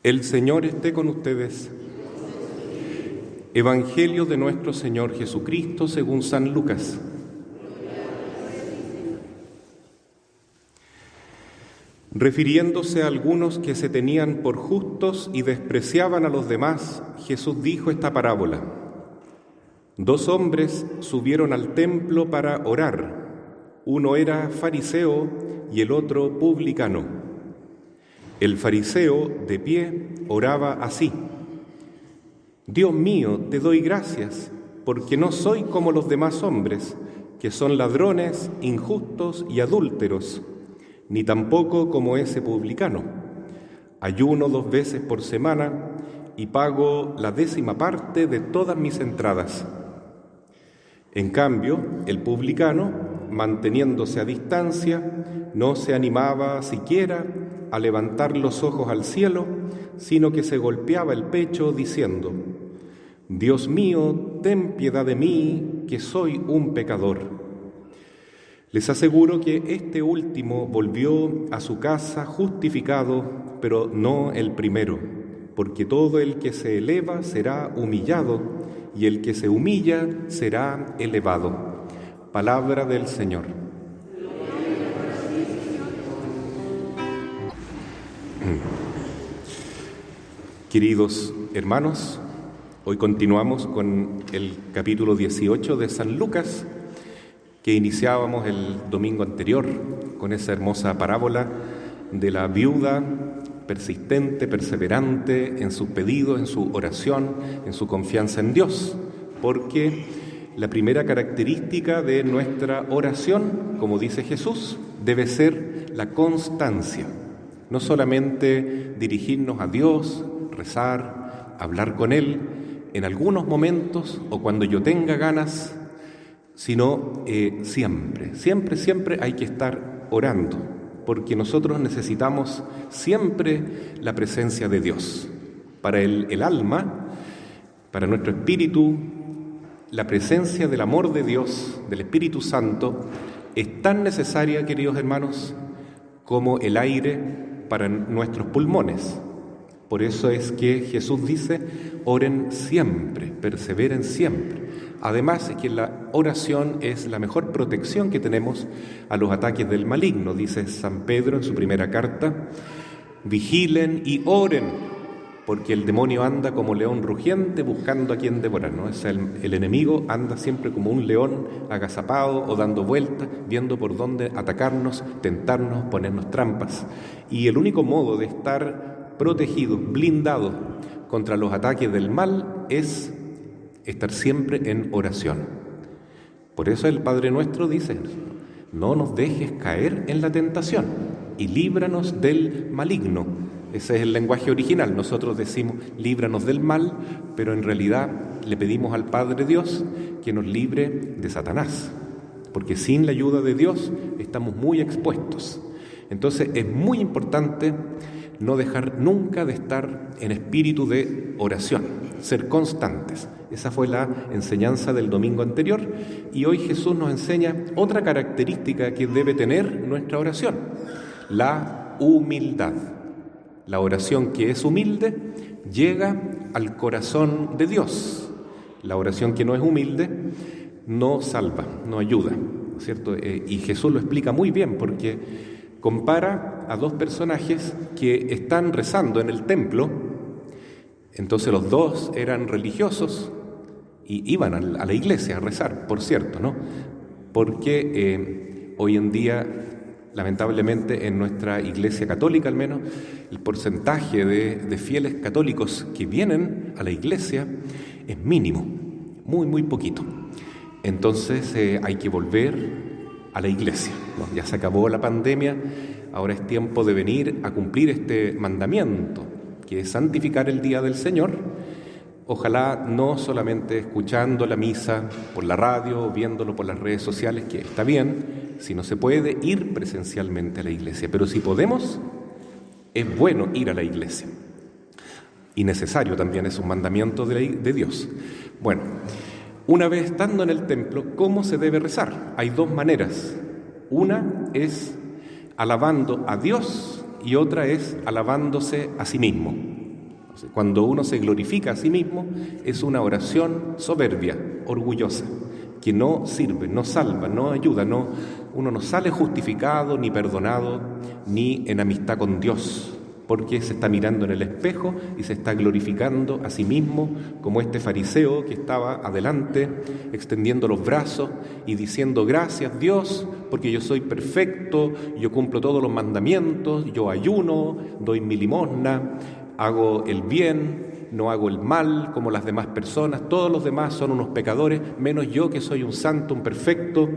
El Señor esté con ustedes. Evangelio de nuestro Señor Jesucristo según San Lucas. Refiriéndose a algunos que se tenían por justos y despreciaban a los demás, Jesús dijo esta parábola. 2 hombres subieron al templo para orar. Uno era fariseo y el otro publicano. El fariseo, de pie, oraba así: Dios mío, te doy gracias, porque no soy como los demás hombres, que son ladrones, injustos y adúlteros, ni tampoco como ese publicano. Ayuno 2 veces por semana y pago la 10ª parte de todas mis entradas. En cambio, el publicano, manteniéndose a distancia, no se animaba siquiera a levantar los ojos al cielo, sino que se golpeaba el pecho diciendo: Dios mío, ten piedad de mí, que soy un pecador. Les aseguro que este último volvió a su casa justificado, pero no el primero, porque todo el que se eleva será humillado, y el que se humilla será elevado. Palabra del Señor. Queridos hermanos, hoy continuamos con el capítulo 18 de San Lucas, que iniciábamos el domingo anterior con esa hermosa parábola de la viuda persistente, perseverante en sus pedidos, en su oración, en su confianza en Dios, porque la primera característica de nuestra oración, como dice Jesús, debe ser la constancia. No solamente dirigirnos a Dios, rezar, hablar con Él en algunos momentos o cuando yo tenga ganas, sino siempre hay que estar orando, porque nosotros necesitamos siempre la presencia de Dios. Para el alma, para nuestro espíritu, la presencia del amor de Dios, del Espíritu Santo, es tan necesaria, queridos hermanos, como el aire para nuestros pulmones. Por eso es que Jesús dice: oren siempre, perseveren siempre. Además, es que la oración es la mejor protección que tenemos a los ataques del maligno. Dice San Pedro en su primera carta: vigilen y oren, porque el demonio anda como león rugiente buscando a quien devorar, ¿no? El enemigo anda siempre como un león agazapado o dando vueltas, viendo por dónde atacarnos, tentarnos, ponernos trampas. Y el único modo de estar protegido, blindado contra los ataques del mal es estar siempre en oración. Por eso el Padre Nuestro dice: no nos dejes caer en la tentación y líbranos del maligno. Ese es el lenguaje original. Nosotros decimos líbranos del mal, pero en realidad le pedimos al Padre Dios que nos libre de Satanás, porque sin la ayuda de Dios estamos muy expuestos. Entonces es muy importante no dejar nunca de estar en espíritu de oración, ser constantes. Esa fue la enseñanza del domingo anterior, y hoy Jesús nos enseña otra característica que debe tener nuestra oración: la humildad. La oración que es humilde llega al corazón de Dios. La oración que no es humilde no salva, no ayuda, ¿no es cierto? Y Jesús lo explica muy bien, porque compara a 2 personajes que están rezando en el templo. Entonces los 2 eran religiosos y iban a la iglesia a rezar, por cierto, ¿no? Porque hoy en día, lamentablemente, en nuestra iglesia católica al menos, el porcentaje de fieles católicos que vienen a la iglesia es mínimo, muy poquito. Entonces hay que volver a la iglesia, ¿no? Ya se acabó la pandemia, ahora es tiempo de venir a cumplir este mandamiento, que es santificar el día del Señor. Ojalá no solamente escuchando la misa por la radio o viéndolo por las redes sociales, que está bien, si no se puede, ir presencialmente a la iglesia. Pero si podemos, es bueno ir a la iglesia. Y necesario también, es un mandamiento de Dios. Bueno, una vez estando en el templo, ¿cómo se debe rezar? Hay 2 maneras. Una es alabando a Dios y otra es alabándose a sí mismo. Cuando uno se glorifica a sí mismo, es una oración soberbia, orgullosa, que no sirve, no salva, no ayuda, uno no sale justificado, ni perdonado, ni en amistad con Dios, porque se está mirando en el espejo y se está glorificando a sí mismo, como este fariseo que estaba adelante, extendiendo los brazos y diciendo: gracias Dios, porque yo soy perfecto, yo cumplo todos los mandamientos, yo ayuno, doy mi limosna, hago el bien, no hago el mal como las demás personas, todos los demás son unos pecadores, menos yo que soy un santo, un perfecto.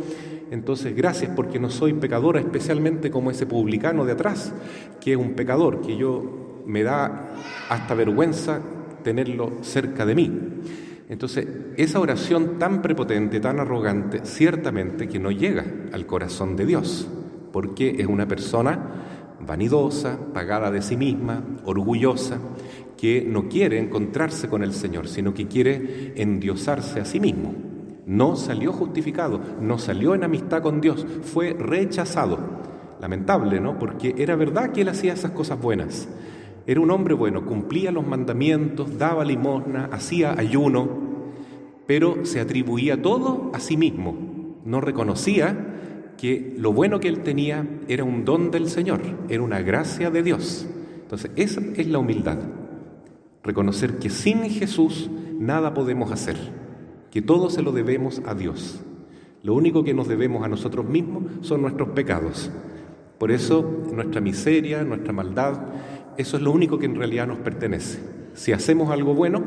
Entonces, gracias porque no soy pecadora, especialmente como ese publicano de atrás, que es un pecador, que me da hasta vergüenza tenerlo cerca de mí. Entonces, esa oración tan prepotente, tan arrogante, ciertamente que no llega al corazón de Dios, porque es una persona vanidosa, pagada de sí misma, orgullosa, que no quiere encontrarse con el Señor, sino que quiere endiosarse a sí mismo. No salió justificado, no salió en amistad con Dios, fue rechazado. Lamentable, ¿no? Porque era verdad que él hacía esas cosas buenas. Era un hombre bueno, cumplía los mandamientos, daba limosna, hacía ayuno, pero se atribuía todo a sí mismo. No reconocía que lo bueno que él tenía era un don del Señor, era una gracia de Dios. Entonces, esa es la humildad. Reconocer que sin Jesús nada podemos hacer, que todo se lo debemos a Dios. Lo único que nos debemos a nosotros mismos son nuestros pecados. Por eso, nuestra miseria, nuestra maldad, eso es lo único que en realidad nos pertenece. Si hacemos algo bueno,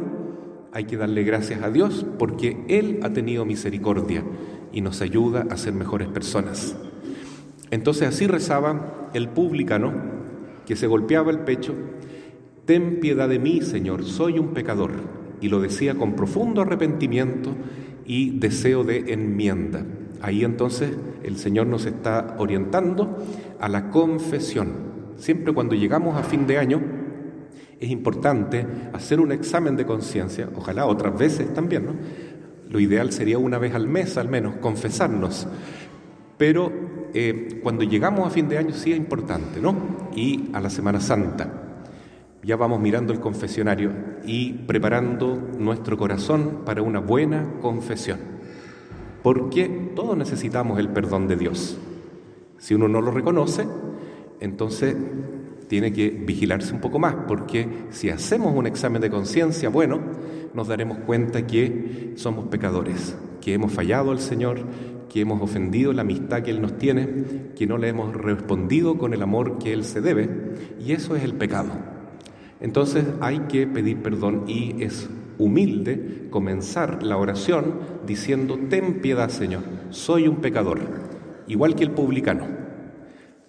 hay que darle gracias a Dios porque Él ha tenido misericordia y nos ayuda a ser mejores personas. Entonces así rezaba el publicano que se golpeaba el pecho: ten piedad de mí, Señor, soy un pecador. Y lo decía con profundo arrepentimiento y deseo de enmienda. Ahí entonces el Señor nos está orientando a la confesión. Siempre cuando llegamos a fin de año es importante hacer un examen de conciencia, ojalá otras veces también, ¿no? Lo ideal sería una vez al mes al menos, confesarnos. Pero cuando llegamos a fin de año sí es importante, ¿no? Y a la Semana Santa ya vamos mirando el confesionario y preparando nuestro corazón para una buena confesión. Porque todos necesitamos el perdón de Dios. Si uno no lo reconoce, entonces tiene que vigilarse un poco más, porque si hacemos un examen de conciencia, bueno, nos daremos cuenta que somos pecadores, que hemos fallado al Señor, que hemos ofendido la amistad que Él nos tiene, que no le hemos respondido con el amor que Él se debe, y eso es el pecado. Entonces hay que pedir perdón y es humilde comenzar la oración diciendo: ten piedad, Señor, soy un pecador, igual que el publicano.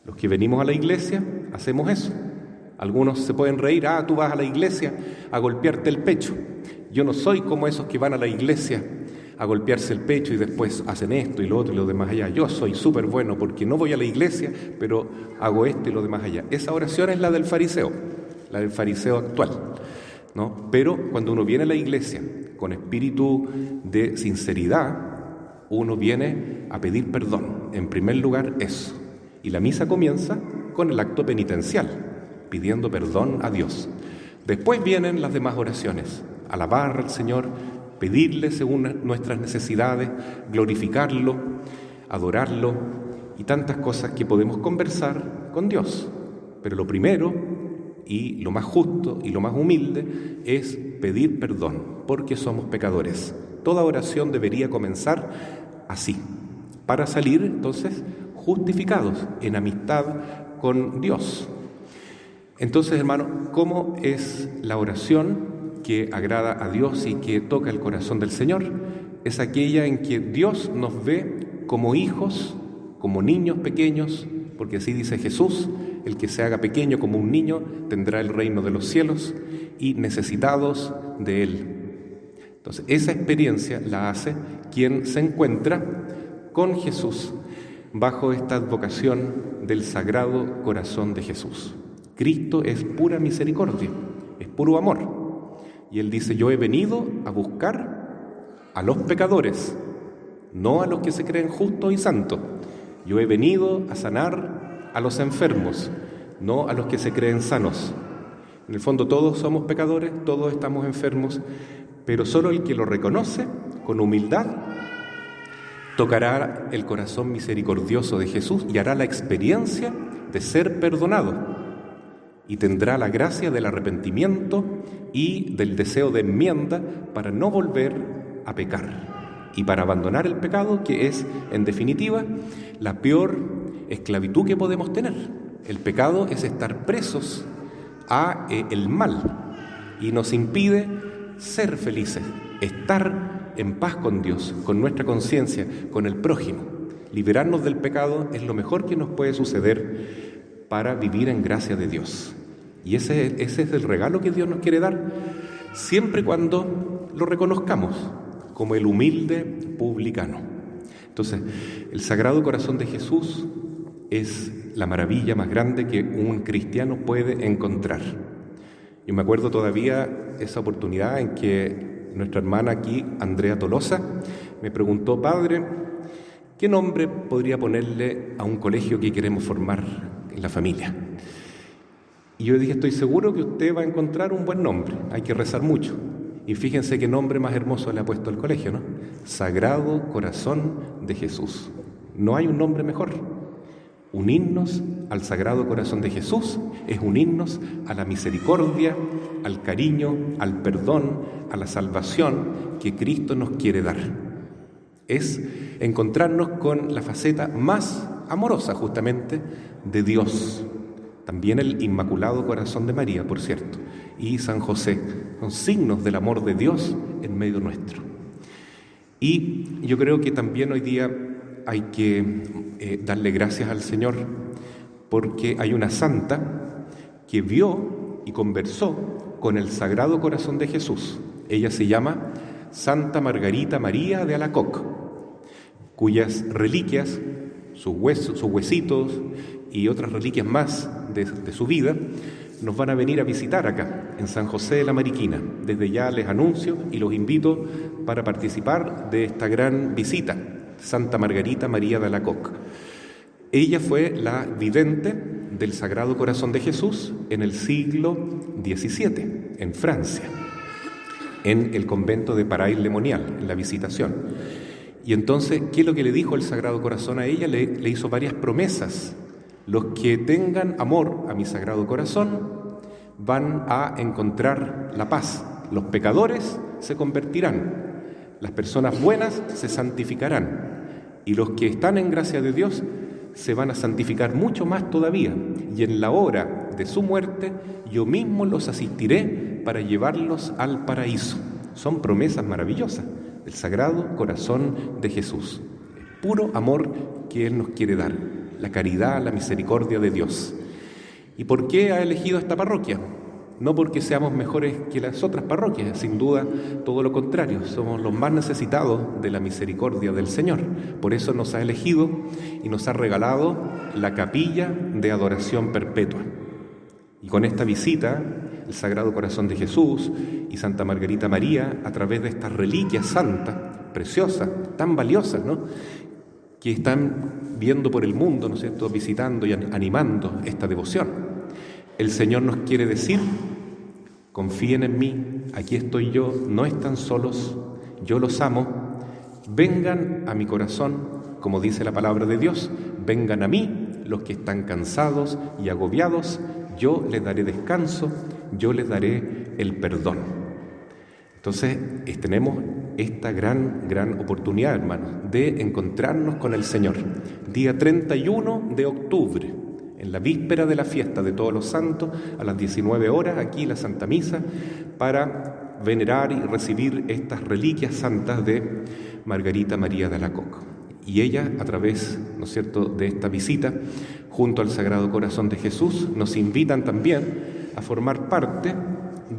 Los que venimos a la iglesia hacemos eso. Algunos se pueden reír: tú vas a la iglesia a golpearte el pecho. Yo no soy como esos que van a la iglesia a golpearse el pecho y después hacen esto y lo otro y lo demás allá. Yo soy súper bueno porque no voy a la iglesia, pero hago esto y lo demás allá. Esa oración es la del fariseo actual, ¿no? Pero cuando uno viene a la iglesia con espíritu de sinceridad, uno viene a pedir perdón. En primer lugar, eso. Y la misa comienza con el acto penitencial, pidiendo perdón a Dios. Después vienen las demás oraciones: alabar al Señor, pedirle según nuestras necesidades, glorificarlo, adorarlo y tantas cosas que podemos conversar con Dios. Pero lo primero y lo más justo y lo más humilde es pedir perdón, porque somos pecadores. Toda oración debería comenzar así, para salir entonces justificados en amistad con Dios. Entonces, hermano, ¿cómo es la oración que agrada a Dios y que toca el corazón del Señor? Es aquella en que Dios nos ve como hijos, como niños pequeños, porque así dice Jesús: el que se haga pequeño como un niño tendrá el reino de los cielos, y necesitados de Él. Entonces, esa experiencia la hace quien se encuentra con Jesús bajo esta advocación del Sagrado Corazón de Jesús. Cristo es pura misericordia, es puro amor. Y Él dice: yo he venido a buscar a los pecadores, no a los que se creen justos y santos. Yo he venido a sanar a los enfermos, no a los que se creen sanos. En el fondo todos somos pecadores, todos estamos enfermos, pero solo el que lo reconoce con humildad tocará el corazón misericordioso de Jesús y hará la experiencia de ser perdonado y tendrá la gracia del arrepentimiento y del deseo de enmienda para no volver a pecar y para abandonar el pecado, que es, en definitiva, la peor esclavitud que podemos tener. El pecado es estar presos a el mal y nos impide ser felices, estar en paz con Dios, con nuestra conciencia, con el prójimo. Liberarnos del pecado es lo mejor que nos puede suceder para vivir en gracia de Dios. Y ese es el regalo que Dios nos quiere dar, siempre y cuando lo reconozcamos como el humilde publicano. Entonces, el Sagrado Corazón de Jesús es la maravilla más grande que un cristiano puede encontrar. Yo me acuerdo todavía esa oportunidad en que nuestra hermana aquí, Andrea Tolosa, me preguntó: Padre, ¿qué nombre podría ponerle a un colegio que queremos formar en la familia? Y yo le dije: estoy seguro que usted va a encontrar un buen nombre, hay que rezar mucho. Y fíjense qué nombre más hermoso le ha puesto al colegio, ¿no? Sagrado Corazón de Jesús. No hay un nombre mejor. Unirnos al Sagrado Corazón de Jesús es unirnos a la misericordia, al cariño, al perdón, a la salvación que Cristo nos quiere dar. Es encontrarnos con la faceta más amorosa, justamente, de Dios. También el Inmaculado Corazón de María, por cierto, y San José, son signos del amor de Dios en medio nuestro. Y yo creo que también hoy día hay que darle gracias al Señor, porque hay una santa que vio y conversó con el Sagrado Corazón de Jesús. Ella se llama Santa Margarita María de Alacoque, cuyas reliquias, sus huesitos y otras reliquias más de su vida nos van a venir a visitar acá, en San José de la Mariquina. Desde ya les anuncio y los invito para participar de esta gran visita. Santa Margarita María de Alacoque. Ella fue la vidente del Sagrado Corazón de Jesús en el siglo XVII, en Francia, en el convento de Paray-le-Monial, en la Visitación. Y entonces, ¿qué es lo que le dijo el Sagrado Corazón a ella? Le hizo varias promesas. Los que tengan amor a mi Sagrado Corazón van a encontrar la paz. Los pecadores se convertirán. Las personas buenas se santificarán y los que están en gracia de Dios se van a santificar mucho más todavía, y en la hora de su muerte yo mismo los asistiré para llevarlos al paraíso. Son promesas maravillosas del Sagrado Corazón de Jesús. Es puro amor que Él nos quiere dar, la caridad, la misericordia de Dios. ¿Y por qué ha elegido esta parroquia? No porque seamos mejores que las otras parroquias, sin duda, todo lo contrario, somos los más necesitados de la misericordia del Señor. Por eso nos ha elegido y nos ha regalado la capilla de adoración perpetua. Y con esta visita, el Sagrado Corazón de Jesús y Santa Margarita María, a través de estas reliquias santas, preciosas, tan valiosas, ¿no?, que están viendo por el mundo, ¿no es cierto?, visitando y animando esta devoción. El Señor nos quiere decir: confíen en mí, aquí estoy yo, no están solos, yo los amo, vengan a mi corazón, como dice la palabra de Dios, vengan a mí los que están cansados y agobiados, yo les daré descanso, yo les daré el perdón. Entonces, tenemos esta gran oportunidad, hermanos, de encontrarnos con el Señor. Día 31 de octubre, en la víspera de la fiesta de Todos los Santos, a las 19 horas, aquí la Santa Misa, para venerar y recibir estas reliquias santas de Margarita María de Alacoque. Y ella, a través, ¿no es cierto?, de esta visita, junto al Sagrado Corazón de Jesús, nos invitan también a formar parte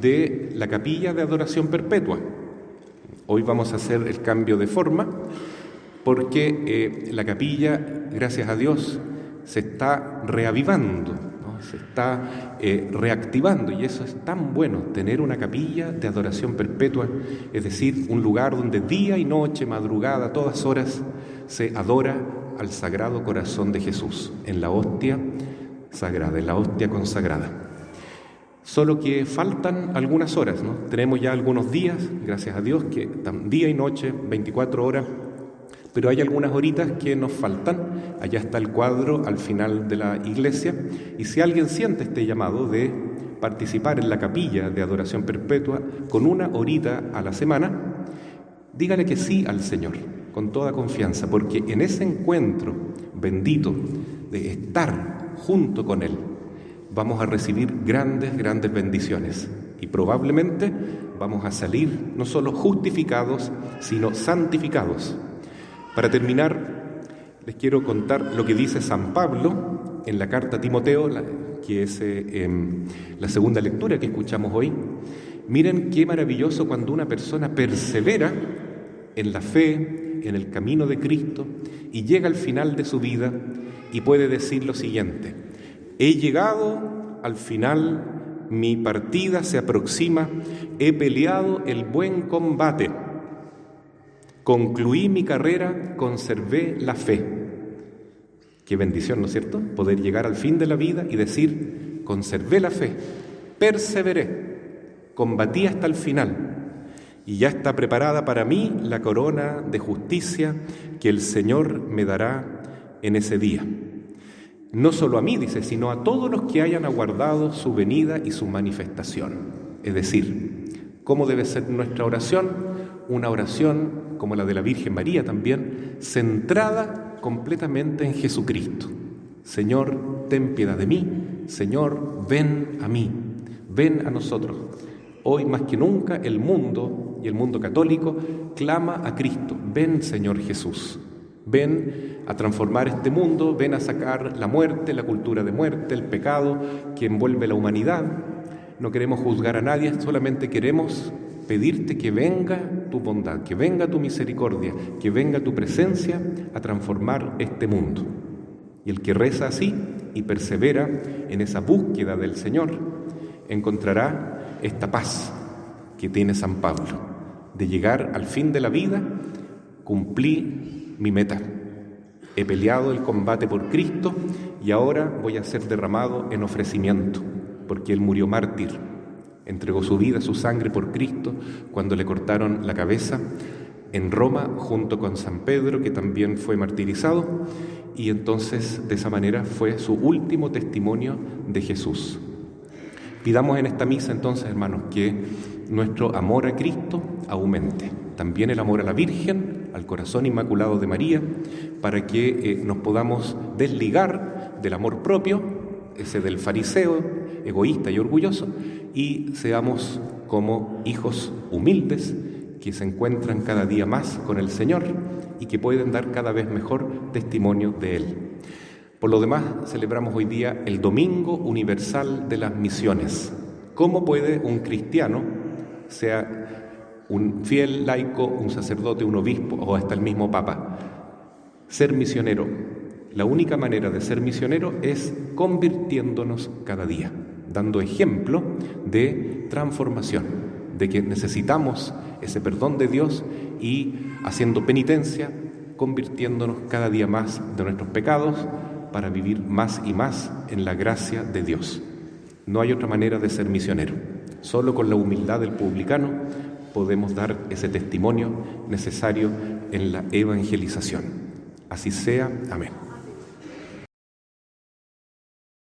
de la capilla de adoración perpetua. Hoy vamos a hacer el cambio de forma, porque la capilla, gracias a Dios, se está reavivando, ¿no?, se está reactivando, y eso es tan bueno, tener una capilla de adoración perpetua, es decir, un lugar donde día y noche, madrugada, todas horas, se adora al Sagrado Corazón de Jesús, en la hostia sagrada, en la hostia consagrada. Solo que faltan algunas horas, ¿no? Tenemos ya algunos días, gracias a Dios, que están día y noche, 24 horas, pero hay algunas horitas que nos faltan. Allá está el cuadro al final de la iglesia, y si alguien siente este llamado de participar en la capilla de adoración perpetua con una horita a la semana, dígale que sí al Señor, con toda confianza, porque en ese encuentro bendito de estar junto con Él, vamos a recibir grandes bendiciones y probablemente vamos a salir no solo justificados, sino santificados. Para terminar, les quiero contar lo que dice San Pablo en la carta a Timoteo, que es la segunda lectura que escuchamos hoy. Miren qué maravilloso cuando una persona persevera en la fe, en el camino de Cristo, y llega al final de su vida y puede decir lo siguiente: he llegado al final, mi partida se aproxima, he peleado el buen combate, concluí mi carrera, conservé la fe. Qué bendición, ¿no es cierto? Poder llegar al fin de la vida y decir: conservé la fe, perseveré, combatí hasta el final, y ya está preparada para mí la corona de justicia que el Señor me dará en ese día. No solo a mí, dice, sino a todos los que hayan aguardado su venida y su manifestación. Es decir, ¿cómo debe ser nuestra oración? Una oración como la de la Virgen María también, centrada completamente en Jesucristo. Señor, ten piedad de mí. Señor, ven a mí, ven a nosotros. Hoy más que nunca el mundo y el mundo católico clama a Cristo. Ven, Señor Jesús. Ven a transformar este mundo, ven a sacar la muerte, la cultura de muerte, el pecado que envuelve la humanidad. No queremos juzgar a nadie, solamente queremos pedirte que venga tu bondad, que venga tu misericordia, que venga tu presencia a transformar este mundo. Y el que reza así y persevera en esa búsqueda del Señor, encontrará esta paz que tiene San Pablo, de llegar al fin de la vida. Cumplí mi meta, he peleado el combate por Cristo y ahora voy a ser derramado en ofrecimiento, porque Él murió mártir. Entregó su vida, su sangre por Cristo cuando le cortaron la cabeza en Roma junto con San Pedro, que también fue martirizado, y entonces de esa manera fue su último testimonio de Jesús. Pidamos en esta misa entonces, hermanos, que nuestro amor a Cristo aumente, también el amor a la Virgen, al corazón inmaculado de María, para que nos podamos desligar del amor propio, ese del fariseo, egoísta y orgulloso, y seamos como hijos humildes que se encuentran cada día más con el Señor y que pueden dar cada vez mejor testimonio de Él. Por lo demás, celebramos hoy día el Domingo Universal de las Misiones. ¿Cómo puede un cristiano, sea un fiel laico, un sacerdote, un obispo o hasta el mismo Papa, ser misionero? La única manera de ser misionero es convirtiéndonos cada día, dando ejemplo de transformación, de que necesitamos ese perdón de Dios y haciendo penitencia, convirtiéndonos cada día más de nuestros pecados para vivir más y más en la gracia de Dios. No hay otra manera de ser misionero. Solo con la humildad del publicano podemos dar ese testimonio necesario en la evangelización. Así sea. Amén.